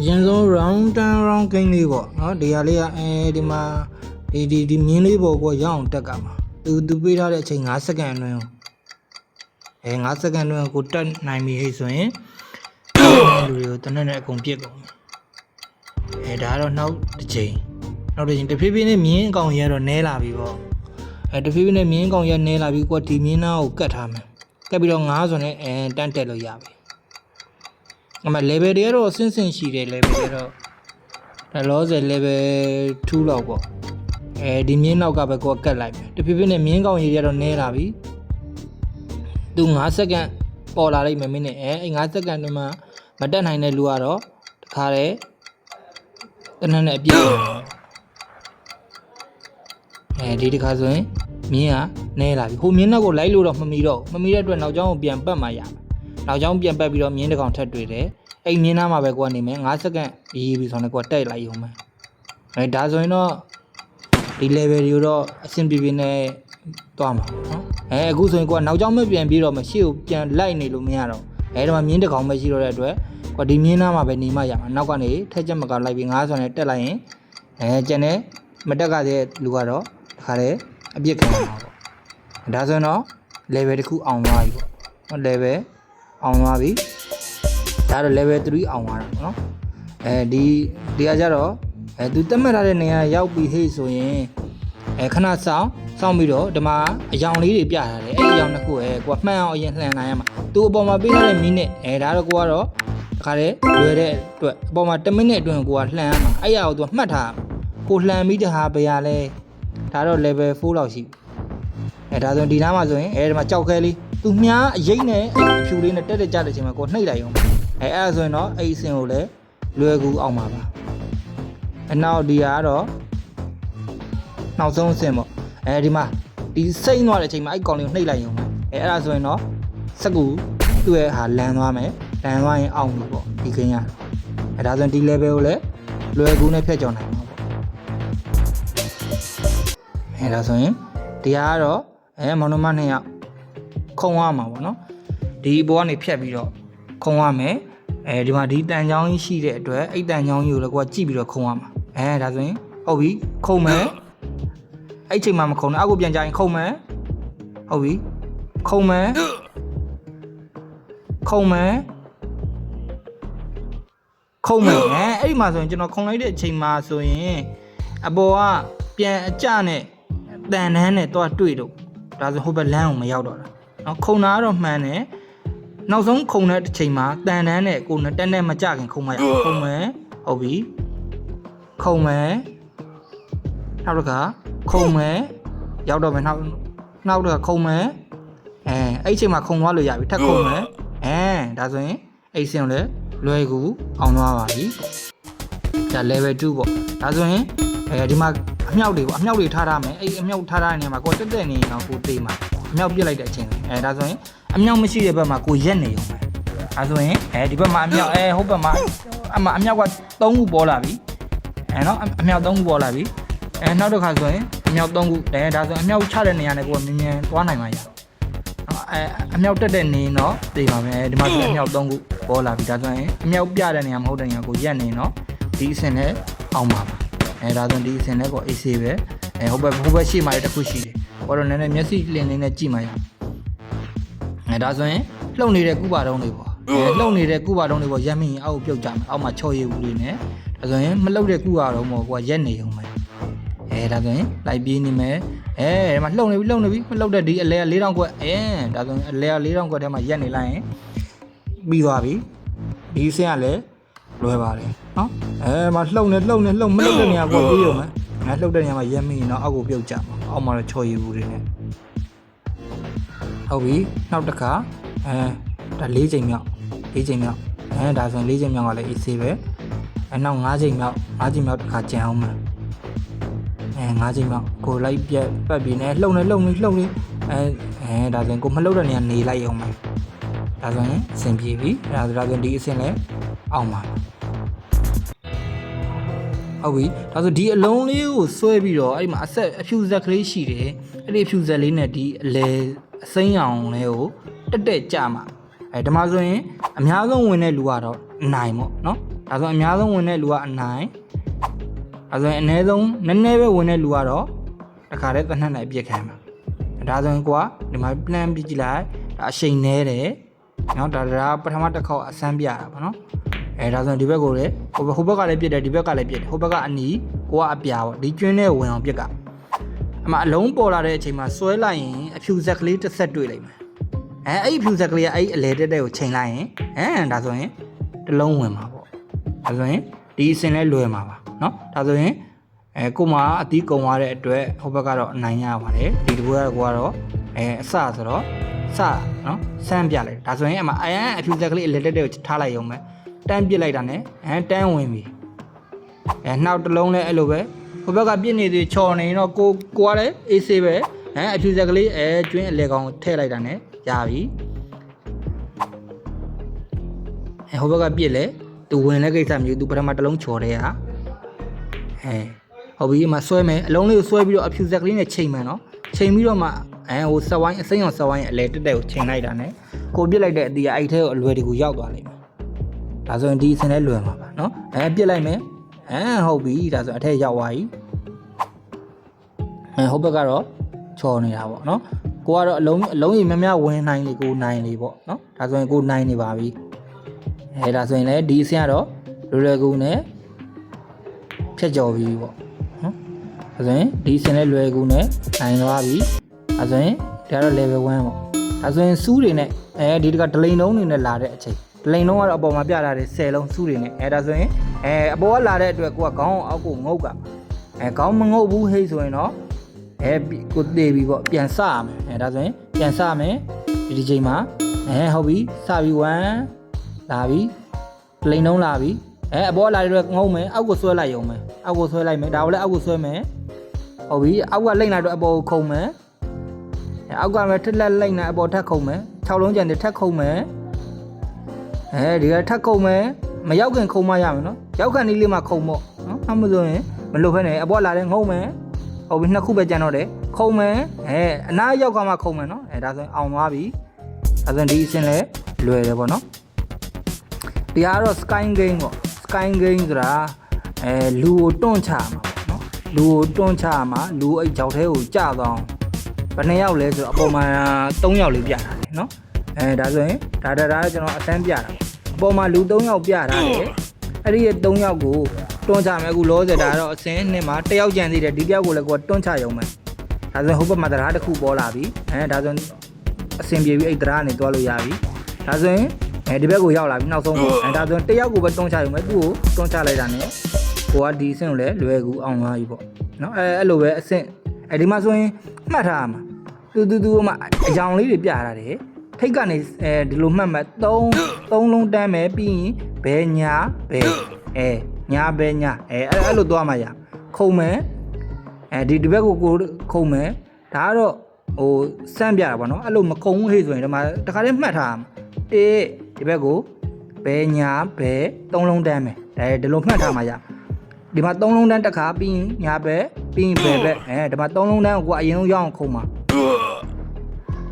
ရင်ဆုံး round down round game လေးပေါ့နော်ဒီဟာလေးကဒီမှာဒီမြင်းလေးပေါ့ကိုရအောင်တက်ကမှာသူပေးထားတဲ့အချိန်5စက္ကန့်အတွင်း5စက္ကန့်အတွင်းကိုတက်နိုင်ပြီဟဲ့ဆိုရင်လူတွေကိုတနက်နဲ့အကုန်ပြစ်ကုန်ဒါကတော့နောက်တစ်ချိန်တဖြည်းဖြည်းနဲ့မြင်းအကောင်ရတော့နဲလာပြီပေါ့တဖြည်းဖြည်းနဲ့မြင်းအကောင်ရနဲလာပြီကိုဒီမြင်းသားကိုကတ်ထားမယ်ကတ်ပြီးတော့9ဆိုနဲ့တန်းတက်လို့ရပြီအမ level တွေကတော့ဆင့်ရှိတယ် level တွေတော့လောဆယ် level 2လောက်ပေါ့ဒီမြင်းနောက်ကပဲကိုကတ်လိုက်မယ်တဖြည်းဖြည်းနဲ့မြင်းကောင်ရရတော့နဲလာပြီသူ9စက္ကန့်ပေါ်လာလိုက်မယ်မင်းနဲ့5စက္ကန့်တွင်းမှာမတက်နိုင်တဲ့လူကတော့တခါတည်းတနက်နဲ့အပြည့်ဒီတခါဆိုရင်မြင်းကနဲလာပြီဟိုမြင်းနောက်ကိုလိုက်လို့တော့မမီတဲ့အတွက်နောက်ကျောင်းကိုပြန်ပတ်မှရမယ်နောက်ကျောင်းပြန်ပတ်ပြီးတော့မြင်းတစ်ကောင်ထပ်တွေ့တယ်အဲ့မြင်းသားမှာပဲကိုကနေမယ်5စက္ကန့်ရေးပြီးဆိုတော့ကိုတက်လိုက်ရုံပဲဒါဆိုရင်တော့ဒီ level တွေတော့အဆင်ပြေနဲ့သွားမှာနော်အခုဆိုရင်ကိုကနောက်ကျောင်းမပြန်ပြီးတော့မရှေ့ကိုပြန်လိုက်နေလို့မရတော့ဒီမှာမြင်းတစ်ကောင်ပဲရှိတော့တဲ့အတွက်ကိုဒီမြင်းသားမှာပဲနေမှရမှာနောက်ကနေထက်ချက်မကလိုက်ပြီး9ဆိုရင်တက်လိုက်ရင်ကျန်တဲ့မတက်ကတဲ့လူကတော့တခါတည်းအပြစ်ခံရမှာပေါ့ဒါဆိုရင်တော့ level တစ်ခုအောင်သွားပြီပေါ့ level အောင်သွားပြီဒါတော့ level 3အောင်သွားတာပေါ့နော်ဒီကကြတော့သူတက်မှတ်ထားတဲ့နေရာရောက်ပြီဟေ့ဆိုရင်ခဏစောင့်ပြီးတော့ဒီမှာအယောင်လေးတွေပြထားတယ်အဲ့အယောင်တစ်ခုကိုကမှန်အောင်အရင်လှန်နိုင်ရမှာသူအပေါ်မှာပေးထားတဲ့မိနစ်ဒါတော့ကိုကတော့တခါတည်းလွယ်တဲ့အတွက်အပေါ်မှာ10မိနစ်အတွင်းကိုကလှန်ရမှာအဲ့ရကိုသူမှတ်ထားကိုလှန်ပြီးတဟာဘယ်ရလဲဒါတော့ level 4လောက်ရှိဒါဆိုရင်ဒီနားမှာဆိုရင်ဒီမှာကြောက်ခဲလေးသူမြားအရိတ်နဲ့အဖြူလေးနဲ့တက်ကြတဲ့အချိန်မှာကိုနှိပ်လိုက်အောင်အဲ့ဒါဆိုရင်တော့အဲ့အစင်ကိုလည်းလွယ်ကူအောင်ပါနောက်ဒီကတော့နောက်ဆုံးအစင်ပေါ့ဒီမှာဒီစိမ့်သွားတဲ့အချိန်မှာအဲ့ကောင်လေးကိုနှိပ်လိုက်အောင်အဲ့ဒါဆိုရင်တော့စက်ကူသူ့ရဲ့ဟာလန်သွားမယ်လန်သွားရင်အောင်ပြီပေါ့ဒီခင်းရဒါဆိုရင်ဒီ level ကိုလည်းလွယ်ကူနဲ့ဖျက်ကျော်နိုင်မှာပေါ့ဒါဆိုရင်ဒီကတော့မောင်နှမ2ယောက်ခုံရမှာပေါ့နော်ဒီဘောကနေဖြတ်ပြီးတော့ခုံရမယ်ဒီမှာဒီတန်ချောင်းကြီးရှိတဲ့အတွက်အဲ့တန်ချောင်းကြီးကိုလည်းကိုကကြည့်ပြီးတော့ခုံရမှာဒါဆိုရင်ဟုတ်ပြီခုံမယ်အဲ့ချိန်မှာမခုံနဲ့အောက်ကိုပြန်ကြရင်ခုံမယ်ဟုတ်ပြီခုံမယ်အဲ့ဒီမှာဆိုရင်ကျွန်တော်ခုံလိုက်တဲ့အချိန်မှာဆိုရင်အပေါ်ကပြန်အကျနဲ့တန်တန်းနဲ့တော့တွေ့တော့ဒါဆိုဟိုဘက်လမ်းကိုမရောက်တော့တာနော်ခုံတာကတော့မှန်တယ်နောက်ဆုံးခုံတဲ့အချိန်မှာတန်တန်းနဲ့ကိုနဲ့တက်နဲ့မကြခင်ခုံမရခုံမယ်ဟုတ်ပြီခုံမယ်နောက်တစ်ခါခုံမယ်ရောက်တော့မယ်နောက်တစ်ခါခုံမယ်အဲ့အချိန်မှာခုံသွားလို့ရပြီထပ်ခုံမယ်ဒါဆိုရင်အဲ့စင်ကိုလည်းလွယ်ကူအောင်သွားပါပြီဒါ level 2ပေါ့ဒါဆိုရင်ဒီမှာအမြောက်တွေထားထားမယ်အဲ့အမြောက်ထားထားတဲ့နေရာမှာကိုတက်နေရင်တော့ကိုသေးမှာအမြောက်ပြစ်လိုက်တဲ့အချိန်ဒါဆိုရင်အမြောက်မရှိတဲ့ဘက်မှာကိုရက်နေရုံပဲဒါဆိုရင်ဒီဘက်မှာအမြောက်ဟိုဘက်မှာအမြောက်က3ခုပေါ်လာပြီနော်အမြောက်3ခုပေါ်လာပြီနောက်တစ်ခါဆိုရင်အမြောက်3ခုဒါဆိုအမြောက်ချတဲ့နေရာနဲ့ကိုမြင်မြင်သွားနိုင်မှာရအမြောက်တက်တဲ့နေတော့သိပါမယ်ဒီမှာဆိုအမြောက်3ခုပေါ်လာပြီဒါဆိုရင်အမြောက်ပြတဲ့နေရာမဟုတ်တဲ့နေရာကိုရက်နေတော့ဒီအဆင့်နဲ့အောင်ပါဒါဆိုဒီအဆင့်နဲ့ကို AC ပဲဟိုဘက်ရှေ့မှာတစ်ခုရှိတယ်ဟောတော့နည်းနည်းမျက်စိလင်းနေနဲ့ကြည့်မှရဒါဆိုရင်လှုပ်နေတဲ့ကုပါတုံးတွေပေါ့လှုပ်နေတဲ့ကုပါတုံးတွေပေါ့ရက်မိရင်အောက်ကိုပြုတ်ကြမယ်အောက်မှာချော်ရည်ဘူးတွေနဲ့ဒါဆိုရင်မလှုပ်တဲ့ကုပါတုံးပေါ့ကိုကရက်နေအောင်ပဲဒါဆိုရင်လိုက်ပြေးနေမယ်ဒီမှာလှုပ်နေပြီမလှုပ်တဲ့ဒီအလဲ4000ခွက်ဒါဆိုရင်အလဲ4000ခွက်ထဲမှာရက်နေလိုက်ရင်ပြီးသွားပြီဒီဆင်းကလည်းလွယ်ပါတယ်နော်မှာလှုပ်မလှုပ်တဲ့နေရာကိုပြေးရုံပဲလှုပ်တဲ့နေရာမှာရက်မိရင်တော့အောက်ကိုပြုတ်ကြမှာအောက်မှာတော့ချော်ရည်ဘူးတွေနဲ့ဟုတ်ပြီနောက်တစ်ခါဒါ4ချိန်မြောက်ဒါဆိုရင်4ချိန်မြောက်ကလည်း AC ပဲနောက်5ချိန်မြောက်တစ်ခါကြံအောင်မှာ5ချိန်မြောက်ကိုလိုက်ပြတ်ပတ်ပြီးနေလှုပ်နေဒါဆိုရင်ကိုမလှုပ်တဲ့နေရာနေလိုက်အောင်မှာဒါဆိုရင်အဆင်ပြေပြီဒါဆိုရင်ဒီအဆင်လဲအောင်ပါဟုတ်ပြီဒါဆိုဒီအလုံးလေးကိုဆွဲပြီးတော့အဲ့ဒီမှာအဖြူဇက်ကလေးရှိတယ်အဲ့ဒီအဖြူဇက်လေးနဲ့ဒီအလဲအစိမ်းအောင်လေးကိုတက်ကြမှာဒီမှာဆိုရင်အများဆုံးဝင်တဲ့လူကတော့နိုင်ပေါ့နော် ဒါဆိုအများဆုံးဝင်တဲ့လူကအနိုင်ဒါဆိုရင်အနည်းဆုံးနည်းနည်းပဲဝင်တဲ့လူကတော့တခါတည်းတစ်နက်နဲ့အပြစ်ခံမှာဒါဆိုရင်ကိုကဒီမှာ plan ပြကြည့်လိုက်ဒါအချိန်နဲတယ်နော်ဒါပထမတစ်ခေါက်အစမ်းပြတာပေါ့နော်ဒါဆိုရင်ဒီဘက်ကိုလည်းဟိုဘက်ကလည်းပြစ်တယ်ဒီဘက်ကလည်းပြစ်တယ်ဟိုဘက်ကအနီကိုကအပြာပေါ့ဒီကျွင်းနဲ့ဝင်အောင်ပြစ်ကအမှအလုံးပေါ်လာတဲ့အချိန်မှာဆွဲလိုက်ရင်အဖြူဆက်ကလေးတစ်ဆက်တွေ့လိမ့်မယ်အဲ့အဖြူဆက်ကလေးကအဲ့အလဲတက်တဲ့ကိုချိန်လိုက်ရင်ဒါဆိုရင်တစ်လုံးဝင်မှာပေါ့ဒါဆိုရင်ဒီအစင်လဲလွယ်မှာပါနော်ဒါဆိုရင်ကိုမအတီးကုံသွားတဲ့အတွက်ဟိုဘက်ကတော့အနိုင်ရပါတယ်ဒီတပွဲကတော့အစဆိုတော့စနော်စမ်းပြလိုက်ဒါဆိုရင်အဖြူဆက်ကလေးအလဲတက်တဲ့ကိုထားလိုက်ရုံပဲတန်းပြစ်လိုက်တာ ਨੇ တန်းဝင်ပြီနောက်တစ်လုံးလဲအဲ့လိုပဲဟိုဘက်ကပြစ်နေသေးချော်နေတော့ကိုကလည်းအေးဆေးပဲအဖြူဆက်ကလေးကျွင်းအလဲကောင်ထည့်လိုက်တာ ਨੇ ရပြီဟိုဘက်ကပြစ်လဲသူဝင်တဲ့ကိစ္စမျိုးသူပထမတစ်လုံးချော်တယ်ဟာဟုတ်ပြီအမဆွဲမယ်အလုံးလေးကိုဆွဲပြီးတော့အဖြူဆက်ကလေးနဲ့ချိန်မယ်နော်ချိန်ပြီးတော့မှဟိုဆက်ဝိုင်းအစိမ်းအောင်ဆက်ဝိုင်းအလဲတက်တက်ကိုချိန်လိုက်တာ ਨੇ ကိုပြစ်လိုက်တဲ့အတီးအဲ့ထဲကိုအလွယ်တကူရောက်သွားလိမ့်မယ်ဒါဆိုရင်ဒီအစင်လဲလွယ်မှာပါနော်ပြစ်လိုက်မယ်ဟုတ်ပြီဒါဆိုအထက်ရောက်သွားပြီဟိုဘက်ကတော့ချော်နေတာပေါ့နော်ကိုကတော့အလုံးကြီးများများဝင်နိုင်လေကိုနိုင်လေပေါ့နော်ဒါဆိုရင်ကိုနိုင်နေပါပြီဒါဆိုရင်လည်းဒီအစင်ကတော့လွယ်ကူနဲ့ဖြတ်ကျော်ပြီပေါ့နော်ဒါဆိုရင်ဒီအစင်လည်းလွယ်ကူနဲ့နိုင်သွားပြီဒါဆိုရင်ဒါတော့ level 1ပေါ့ဒါဆိုရင်စူးတွေနဲ့ဒီတကဒလိန်လုံးတွေနဲ့လာတဲ့အချိန်ဒလိန်လုံးကတော့အပေါ်မှာပြထားတဲ့10လုံးစူးတွေနဲ့ဒါဆိုရင်အပေါ်ကလာတဲ့အတွက်ကိုကခေါင်းအောက်ကိုငုတ်ကခေါင်းမငုတ်ဘူးဟိတ်ဆိုရင်တော့ကိုသေးပြီပေါ့ပြန်စရမယ်ဒါဆိုရင်ပြန်စမယ်ဒီချိန်မှာဟုတ်ပြီစပြီ1လာပြီဒလိန်လုံးလာပြီအပေါ်လာတဲ့အတွက်ငုတ်မယ်အောက်ကိုဆွဲလိုက်ရုံပဲအောက်ကိုဆွဲလိုက်မယ်ဒါကိုလည်းအောက်ကိုဆွဲမယ်ဟုတ်ပြီအောက်ကလိမ့်လာတော့အပေါ်ကိုခုံမယ်အောက်ကပဲထက်လက်လိမ့်လာအပေါ်ထက်ခုံမယ်6လုံးကျန်တယ်ထက်ခုံမယ်ဒီကထက်ခုံမယ်မရောက်ခင်ခုံမရမယ်နော်ရောက်ခန့်လေးလေးမှခုံပေါ့နော်အမှမဆိုရင်မလွတ်ဖက်နဲ့အပေါ်လာတဲ့ငုံမယ်ဟုတ်ပြီနှစ်ခုပဲကျန်တော့တယ်ခုံမယ်အနားရောက်ကမှခုံမယ်နော်ဒါဆိုရင်အောင်သွားပြီဒါဆိုရင်ဒီအစင်လဲလွယ်တယ်ပေါ့နော်ဒီကတော့ sky game ပေါ့ sky game ဆိုတာလူကိုတွန့်ချမှာနော်လူကိုတွန့်ချမှာလူအဲ့ကြောက်သေးကိုကြသွားဘယ်နှစ်ယောက်လဲဆိုတော့အပေါ်မှာ3ယောက်လေးပြတာလေနော်ဒါဆိုရင်ဒါကျွန်တော်အစမ်းပြတာအပေါ်မှာလူ3ယောက်ပြတာလေအဲ့ဒီ3ယောက်ကိုတွန်းချမယ်အခုလောဆယ်ဒါတော့အစင်းနှစ်မှာ1ယောက်ကျန်သေးတယ်ဒီတယောက်ကိုလည်းကိုတွန်းချရုံပဲဒါဆိုရင်ဟိုဘက်မှာတရားတစ်ခုပေါ်လာပြီဒါဆိုရင်အစင်ပြေပြီအဲ့တရားကနေတွားလို့ရပြီဒါဆိုရင်ဒီဘက်ကိုရောက်လာပြီနောက်ဆုံးကိုဒါဆိုရင်1ယောက်ကိုပဲတွန်းချရုံပဲသူ့ကိုတွန်းချလိုက်တာနဲ့ကိုကဒီအစင်းကိုလည်းလွယ်ကူအောင်သွားပြီပေါ့နော်အဲ့လိုပဲအစင်းဒီမှာဆိုရင်မှတ်ထားရမှာသူမှအကြောင်လေးတွေပြထားတယ်ထိတ်ကနေဒီလိုမှတ်မှတ်3လုံးတန်းမယ်ပြီးရင်ဘဲညာဘဲညာဘဲညာအဲ့လိုသွားမှရခုံမယ်ဒီဘက်ကိုခုံမယ်ဒါကတော့ဟိုစမ်းပြတာပေါ့နော်အဲ့လိုမခုံဘူးဟေ့ဆိုရင်ဒီမှာတခါတည်းမှတ်ထားမှာဒီဘက်ကိုဘဲညာဘဲ3လုံးတန်းမယ်ဒီလိုမှတ်ထားမှရဒီမှာ3လုံးတန်းတစ်ခါပြီးရင်ညာဘဲပြီးရင်ဘဲဘက်ဒီမှာ3လုံးတန်းကိုအရင်ဆုံးရအောင်ခုံမှာ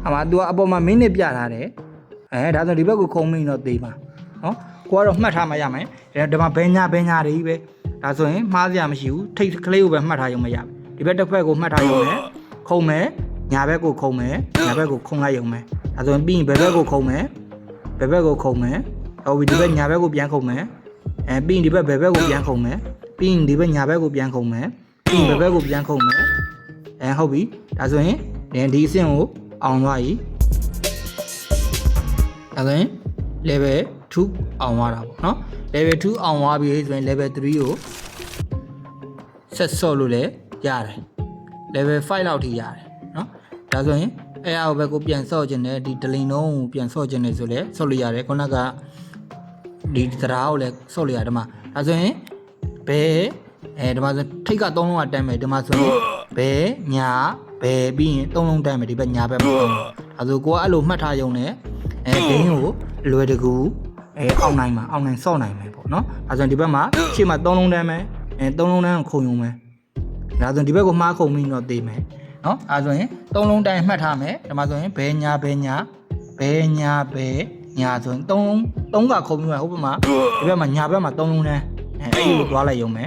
အမသူကအပေါ်မှာမိနစ်ပြထားတယ်ဒါဆိုဒီဘက်ကိုခုံမိတော့သေးပါနော်ကိုကတော့မှတ်ထားမှရမယ်ဒီမှာဘဲညာတွေကြီးပဲဒါဆိုရင်မှားစရာမရှိဘူးထိတ်ကလေးကိုပဲမှတ်ထားရုံမရဘူးဒီဘက်တစ်ဖက်ကိုမှတ်ထားရုံနဲ့ခုံမယ်ညာဘက်ကိုခုံမယ်ညာဘက်ကိုခုံလိုက်ရုံပဲဒါဆိုရင်ပြီးရင်ဘယ်ဘက်ကိုခုံမယ်ဘယ်ဘက်ကိုခုံမယ်ဟုတ်ပြီဒီဘက်ညာဘက်ကိုပြန်ခုံမယ်ပြီးရင်ဒီဘက်ဘယ်ဘက်ကိုပြန်ခုံမယ်ပြီးရင်ဒီဘက်ညာဘက်ကိုပြန်ခုံမယ်ပြီးရင်ဘယ်ဘက်ကိုပြန်ခုံမယ်ဟုတ်ပြီဒါဆိုရင်ဒီအဆင့်ကိုအောင်သွားပြီဒါဆိုရင် level 2အောင်သွားတာပေါ့နော် level 2အောင်သွားပြီဆိုရင် level 3ကိုဆက်ဆော့လို့လည်းရတယ် level 5လောက်ထိရတယ်နော်ဒါဆိုရင်အဲ့အဘက်ကိုပြန်ဆော့ခြင်းနဲ့ဒီဒလိန်လုံးကိုပြန်ဆော့ခြင်းနဲ့ဆိုလဲဆော့လို့ရတယ်ခုနကဒီတရားကိုလည်းဆော့လို့ရတယ်ဒီမှာဒါဆိုရင်ဘဲဒီမှာဆိုထိတ်က3လုံးကတန်းမယ်ဒီမှာဆိုရင်ဘဲညာဘယ်ပြီးရင်3လုံးတန်းမယ်ဒီဘက်ညာဘက်မဟုတ်ဘူးဒါဆိုကိုကအဲ့လိုမှတ်ထားရုံနဲ့ဂိမ်းကိုလွယ်တကူအောင်နိုင်မှာအောင်နိုင်ဆော့နိုင်မယ်ပေါ့နော်ဒါဆိုရင်ဒီဘက်မှာရှေ့မှာ3လုံးတန်းမယ်3လုံးတန်းကိုခုံရုံမယ်ဒါဆိုရင်ဒီဘက်ကိုမှားခုံပြီးတော့သေးမယ်နော်အဲဆိုရင်3လုံးတန်းမှတ်ထားမယ်ဒီမှာဆိုရင်ဘဲညာ ညာဆိုရင်3ကခုံပြီးမှဟုတ်ပါမှာဒီဘက်မှာညာဘက်မှာ3လုံးနဲ့အဲ့လိုသွားလိုက်ရုံပဲ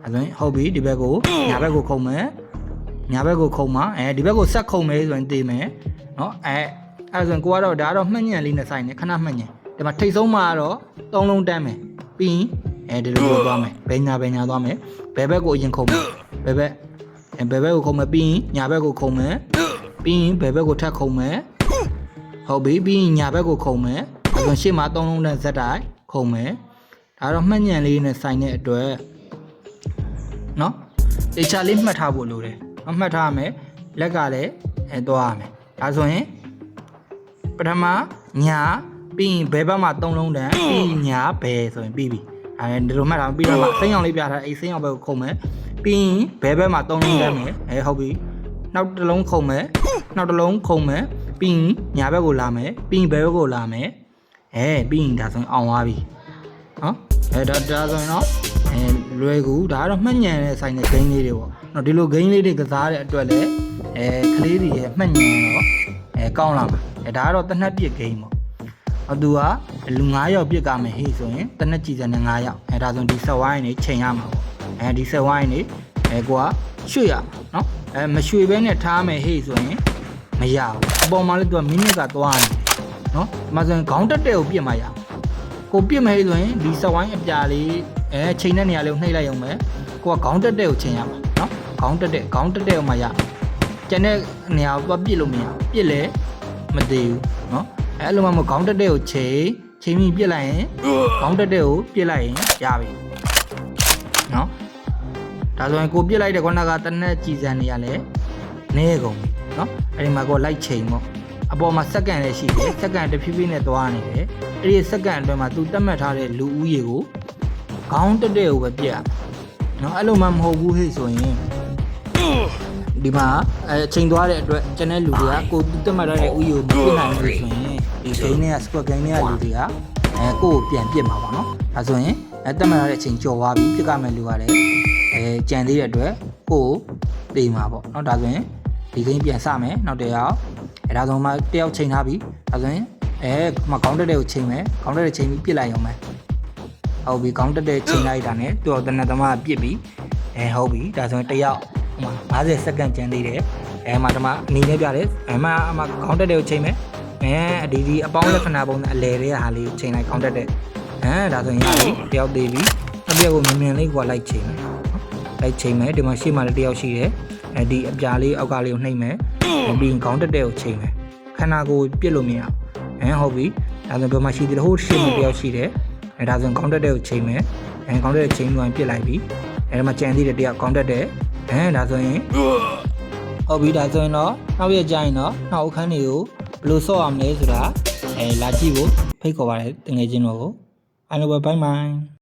အဲဆိုရင်ဟုတ်ပြီဒီဘက်ကိုညာဘက်ကိုခုံမယ်ညာဘက်ကိုခုံမှာဒီဘက်ကိုဆက်ခုံမယ်ဆိုရင်တေးမယ်နော်အဲ့ဆိုရင်ကိုကတော့ဒါကတော့မှတ်ညံလေးနဲ့ဆိုင်နေခဏမှတ်ညံဒီမှာထိတ်ဆုံးမှာတော့3လုံးတန်းမယ်ပြီးရင်ဒီလိုလိုသွားမယ်ဘယ်ညာသွားမယ်ဘယ်ဘက်ကိုအရင်ခုံမယ်ဘယ်ဘက်ကိုခုံမယ်ပြီးရင်ညာဘက်ကိုခုံမယ်ပြီးရင်ဘယ်ဘက်ကိုထပ်ခုံမယ်ဟုတ်ပြီပြီးရင်ညာဘက်ကိုခုံမယ်အဲဆိုရှေ့မှာ3လုံးနဲ့ဇက်တိုက်ခုံမယ်ဒါတော့မှတ်ညံလေးနဲ့ဆိုင်တဲ့အတွက်နော်တေချာလေးမှတ်ထားဖို့လိုတယ်မှတ်ထားရမယ်လက်ကလည်းသွားရမယ်ဒါဆိုရင်ပထမညာပြီးရင်ဘယ်ဘက်မှာ3လုံးတန်းပြီးညာဘယ်ဆိုရင်ပြီးပြီဒီလိုမှတ်ထားပြီးတော့စိမ်းအောင်လေးပြထားစိမ်းအောင်ဘက်ကိုခုံမယ်ပြီးရင်ဘယ်ဘက်မှာ3လုံးတန်းမယ်ဟုတ်ပြီနောက်တစ်လုံးခုံမယ်နောက်တစ်လုံးခုံမယ်ပြီးရင်ညာဘက်ကိုလာမယ်ပြီးရင်ဘယ်ဘက်ကိုလာမယ်ပြီးရင်ဒါဆိုရင်အောင်သွားပြီနော်ဒါဆိုရင်တော့လွယ်ကူဒါကတော့မှတ်ညံတဲ့ဆိုင်တဲ့ဂိမ်းလေးတွေပေါ့နော်ဒီလိုဂိမ်းလေးတွေကစားတဲ့အတွက်လည်းကလေးတွေရဲ့မှတ်ညံတော့ကောင်းလာမှာဒါကတော့တနက်ပြစ်ဂိမ်းပေါ့သူကလူ9ယောက်ပြစ်ကမယ်ဟေ့ဆိုရင်တနက်ကြည်စံနဲ့9ယောက်ဒါဆိုရင်ဒီဆက်ဝိုင်းနေချိန်ရမှာပေါ့ဒီဆက်ဝိုင်းနေကိုကရွှေ့ရမှာနော်မရွှေ့ဘဲနဲ့ထားမယ်ဟေ့ဆိုရင်မရဘူးအပေါ်မှာလည်းသူကမိနစ်ကသွားနေနော်ဒီမှာဆိုရင်ခေါင်းတက်တဲ့ကိုပြစ်မှရကိုပြစ်မဟေ့ဆိုရင်ဒီဆက်ဝိုင်းအပြာလေးချိန်တဲ့နေရာလေးကိုနှိပ်လိုက်ရုံပဲကိုကခေါင်းတက်တဲ့ကိုချိန်ရမှာနော်ခေါင်းတက်တဲ့ကိုမှရကျန်တဲ့နေရာကိုပြစ်လို့မရပြစ်လဲမသေးဘူးနော်အဲ့လိုမှမခေါင်းတက်တဲ့ကိုချိန်ပြီးပြစ်လိုက်ရင်ခေါင်းတက်တဲ့ကိုပြစ်လိုက်ရင်ရပြီနော်ဒါဆိုရင်ကိုပြစ်လိုက်တဲ့ခုနကတနက်ကြည်စံနေရလဲနေကုန်နော်အဲ့ဒီမှာကိုလိုက်ချိန်ပေါ့အပေါ်မှာစက္ကန့်လည်းရှိတယ်စက္ကန့်တစ်ဖြည်းဖြည်းနဲ့သွားနေတယ်အဲ့ဒီစက္ကန့်အတွင်းမှာသူတတ်မှတ်ထားတဲ့လူဦးရေကိုခေါင်းတက်တဲ့ကိုပဲပြစ်ရနော်အဲ့လိုမှမဟုတ်ဘူးဟဲ့ဆိုရင်ဒီမှာအချိန်သွားတဲ့အတွက်ကျန်တဲ့လူတွေကကိုတတ်မှတ်ထားတဲ့ဦးရေကိုမပြစ်နိုင်ဘူးဆိုရင်ဒီဂိမ်းနဲ့စကွတ်ဂိမ်းနဲ့လူတွေကကိုကိုပြန်ပြစ်မှာပါနော်ဒါဆိုရင်တတ်မှတ်ထားတဲ့အချိန်ကျော်သွားပြီပြစ်ကမဲ့လူကလည်းကြံသေးတဲ့အတွက်ကိုတေးမှာပေါ့နော်ဒါဆိုရင်ဒီဂိမ်းပြန်စမယ်နောက်တစ်ယောက်ဒါဆိုမှတယောက်ချိန်ထားပြီဒါဆိုရင်မခေါင်းတက်တဲ့ကိုချိန်မယ်ခေါင်းတက်တဲ့ချိန်ပြီးပြစ်လိုက်အောင်မယ်ဟုတ်ပြီခေါင်းတက်တဲ့ချိန်လိုက်တာနဲ့သူ့တနက်သမားပြစ်ပြီဟုတ်ပြီဒါဆိုရင်တယောက်50စက္ကန့်ကျန်သေးတယ်မှဒီမှာအနေနဲ့ပြတယ်မှခေါင်းတက်တဲ့ကိုချိန်မယ်ဒီအပေါင်းလက္ခဏာပုံနဲ့အလဲတဲ့ဟာလေးချိန်လိုက်ခေါင်းတက်တဲ့ဒါဆိုရင်ရပြီတယောက်သေးပြီနောက်တစ်ယောက်ကိုမြင်လေးကိုလိုက်ချိန်မယ်လိုက်ချိန်မယ်ဒီမှာရှေ့မှာလည်းတယောက်ရှိတယ်ဒီအပြာလေးအောက်ကလေးကိုနှိပ်မယ်ပြီးရင်ခေါင်းတက်တဲ့ကိုချိန်မယ်ခန္ဓာကိုယ်ပြစ်လို့မရဟုတ်ပြီဒါဆိုဒီမှာရှိသေးတယ်ဟိုရှေ့မှာတယောက်ရှိတယ်ဒါဆိုရင်ခေါင်းတက်တဲ့ကိုချိန်မယ်ခေါင်းတက်တဲ့ချိန်ပြီးပြစ်လိုက်ပြီဒီမှာကြံသေးတယ်တယောက်ခေါင်းတက်တဲ့ဒါဆိုရင်ဟုတ်ပြီဒါဆိုရင်တော့နောက်ရကြရင်တော့နောက်အခန်းတွေကိုဘယ်လိုဆော့ရမလဲဆိုတာလာကြည့်ဖို့ဖိတ်ခေါ်ပါတယ်တငယ်ချင်းတို့ကိုအားလုံးပဲဘိုင်ဘိုင်